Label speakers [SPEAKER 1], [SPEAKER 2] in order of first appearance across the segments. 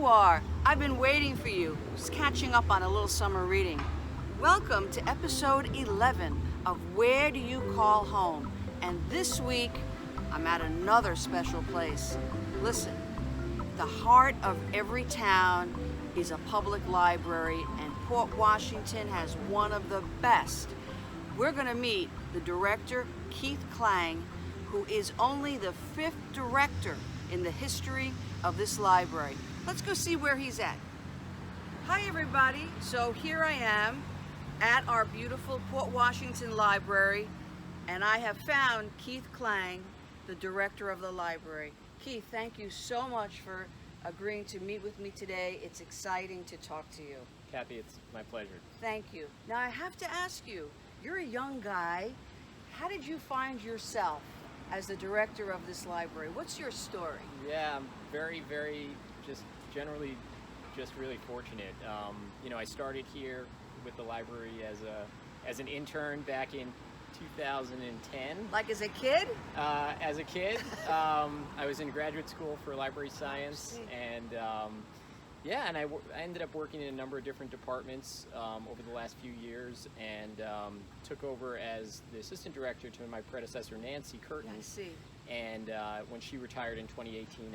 [SPEAKER 1] are. I've been waiting for you. Just catching up on a little summer reading. Welcome to episode 11 of Where Do You Call Home? And this week, I'm at another special place. Listen, the heart of every town is a public library, and Port Washington has one of the best. We're going to meet the director, Keith Klang, who is only the 5th director in the history of this library. Let's go see where he's at. Hi everybody, so here I am at our beautiful Port Washington Library, and I have found Keith Klang, the director of the library. Keith, thank you so much for agreeing to meet with me today. It's exciting to talk to you.
[SPEAKER 2] Kathy, it's my pleasure.
[SPEAKER 1] Thank you. Now I have to ask you, you're a young guy. How did you find yourself as the director of this library? What's your story?
[SPEAKER 2] Yeah, I'm very, generally really fortunate. I started here with the library as an intern back in 2010.
[SPEAKER 1] Like as a kid?
[SPEAKER 2] As a kid, I was in graduate school for library science, and I ended up working in a number of different departments over the last few years, and took over as the assistant director to my predecessor, Nancy Curtin.
[SPEAKER 1] I see. And
[SPEAKER 2] when she retired in 2018,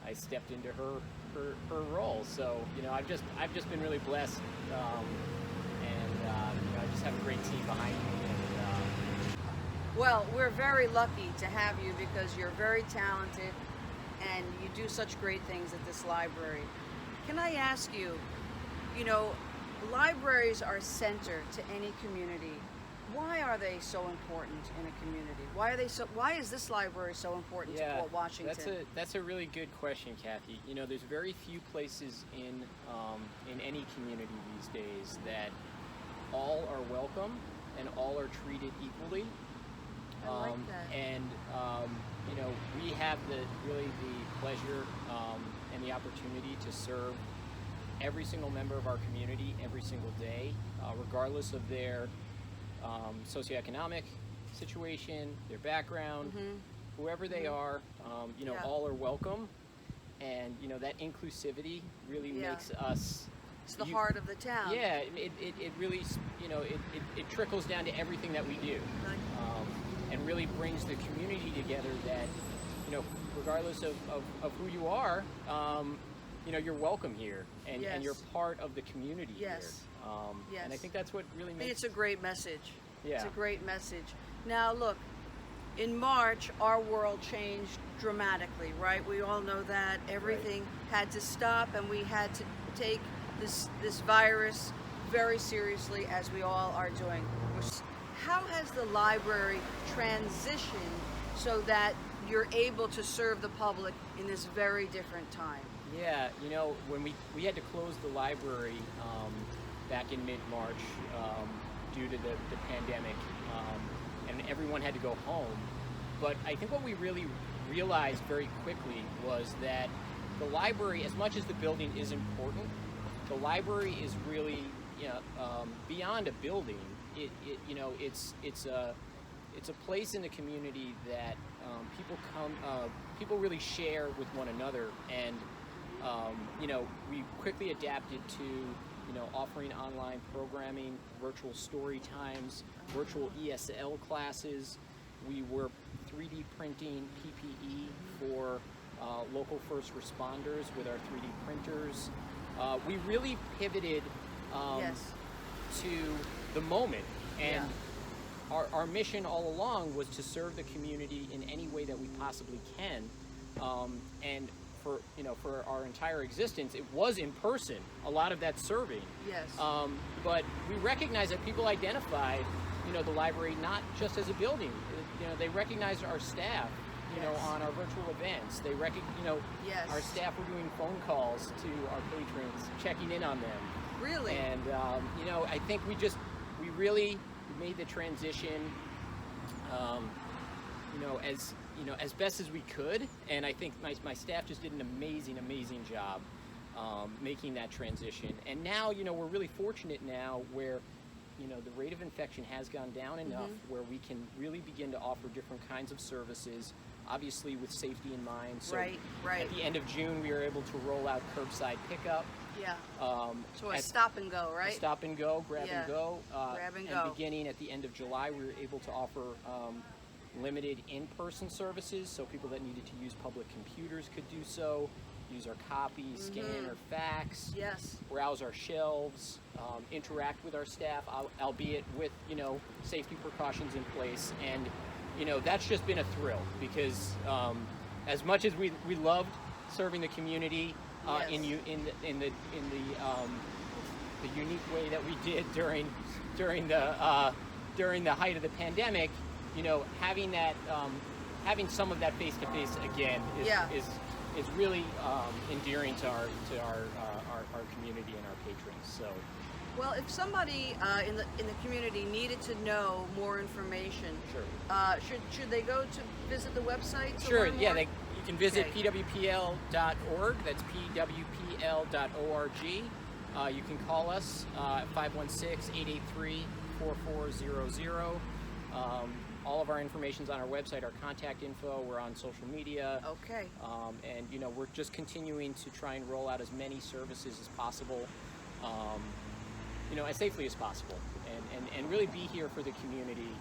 [SPEAKER 2] I stepped into her role. So I've just been really blessed, I just have a great team behind me.
[SPEAKER 1] Well, we're very lucky to have you because you're very talented and you do such great things at this library. Can I ask you, libraries are center to any community. Why are they so important in a community? Why is this library so important to Port Washington?
[SPEAKER 2] That's a really good question, Kathy. There's very few places in any community these days that all are welcome and all are treated equally.
[SPEAKER 1] I like that.
[SPEAKER 2] And we have the pleasure and the opportunity to serve every single member of our community every single day, regardless of their socioeconomic situation, their background, whoever they are. All are welcome, and that inclusivity really makes us.
[SPEAKER 1] It's the heart of the town.
[SPEAKER 2] Yeah, it really it trickles down to everything that we do. And really brings the community together that, regardless of who you are, you're welcome here, and you're part of the community here. And I think that's what really makes
[SPEAKER 1] it's a great message.
[SPEAKER 2] Yeah.
[SPEAKER 1] It's a great message. Now look, in March, our world changed dramatically, right? We all know that. Everything had to stop, and we had to take this virus very seriously, as we all are doing. How has the library transitioned so that you're able to serve the public in this very different time?
[SPEAKER 2] Yeah, when we had to close the library back in mid-March due to the pandemic, and everyone had to go home. But I think what we really realized very quickly was that the library, as much as the building is important, the library is really beyond a building. It's a place in the community that people really share with one another, and we quickly adapted to offering online programming, virtual story times, virtual ESL classes. We were 3D printing PPE for local first responders with our 3D printers. We really pivoted to the moment, and our mission all along was to serve the community in any way that we possibly can, and for our entire existence it was in person, a lot of that serving, but we recognize that people identify the library not just as a building. They recognize our staff on our virtual events. They our staff were doing phone calls to our patrons, checking in on them.
[SPEAKER 1] Really?
[SPEAKER 2] And I think we really made the transition, as best as we could. And I think my staff just did an amazing job making that transition. And now, we're really fortunate now where, the rate of infection has gone down enough where we can really begin to offer different kinds of services. obviously with safety in mind. So
[SPEAKER 1] Right.
[SPEAKER 2] at the end of June, we were able to roll out curbside pickup.
[SPEAKER 1] Yeah. So a stop and go, right?
[SPEAKER 2] Stop and go, grab
[SPEAKER 1] Yeah.
[SPEAKER 2] and go.
[SPEAKER 1] Grab and
[SPEAKER 2] and
[SPEAKER 1] go.
[SPEAKER 2] beginning at the end of July, we were able to offer limited in-person services, so people that needed to use public computers could do so, use our copy, scan or fax,
[SPEAKER 1] Yes.
[SPEAKER 2] browse our shelves, interact with our staff, albeit with, safety precautions in place. And, that's just been a thrill because as much as we loved serving the community in the unique way that we did during the height of the pandemic, having that having some of that face-to-face again is really endearing to our community and our patrons. So,
[SPEAKER 1] well, if somebody in the community needed to know more information,
[SPEAKER 2] sure.
[SPEAKER 1] Should they go to visit the website? To
[SPEAKER 2] Sure.
[SPEAKER 1] learn
[SPEAKER 2] Yeah,
[SPEAKER 1] more?
[SPEAKER 2] you can visit pwpl.org. That's pwpl.org. You can call us at 516-883-4400. All of our information's on our website, our contact info. We're on social media.
[SPEAKER 1] Okay.
[SPEAKER 2] And we're just continuing to try and roll out as many services as possible, as safely as possible, and really be here for the community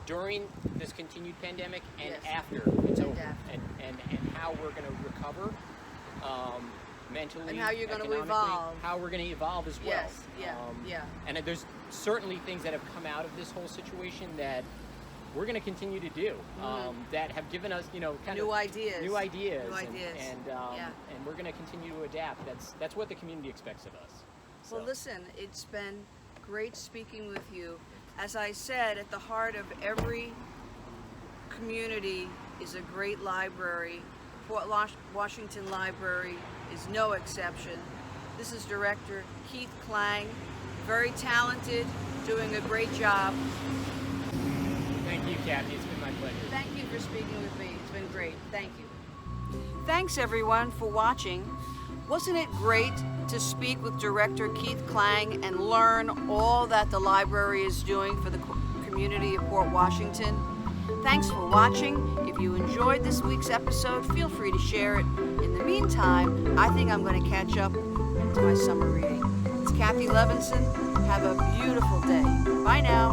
[SPEAKER 2] during this continued pandemic and after it's over, and how we're going to recover mentally,
[SPEAKER 1] and how you're going to
[SPEAKER 2] economically,
[SPEAKER 1] evolve.
[SPEAKER 2] how we're going to evolve as well.
[SPEAKER 1] Yes. Yeah.
[SPEAKER 2] And there's certainly things that have come out of this whole situation that we're going to continue to do, that have given us,
[SPEAKER 1] New ideas,
[SPEAKER 2] and
[SPEAKER 1] and
[SPEAKER 2] we're going to continue to adapt. That's what the community expects of us. So.
[SPEAKER 1] Well, listen, it's been great speaking with you. As I said, at the heart of every community is a great library. Port Washington Library is no exception. This is Director Keith Klang, very talented, doing a great job.
[SPEAKER 2] Thank you, Kathy. It's been my pleasure.
[SPEAKER 1] Thank you for speaking with me. It's been great. Thank you. Thanks, everyone, for watching. Wasn't it great to speak with Director Keith Klang and learn all that the library is doing for the community of Port Washington? Thanks for watching. If you enjoyed this week's episode, feel free to share it. In the meantime, I think I'm going to catch up to my summer reading. It's Kathy Levinson. Have a beautiful day. Bye now.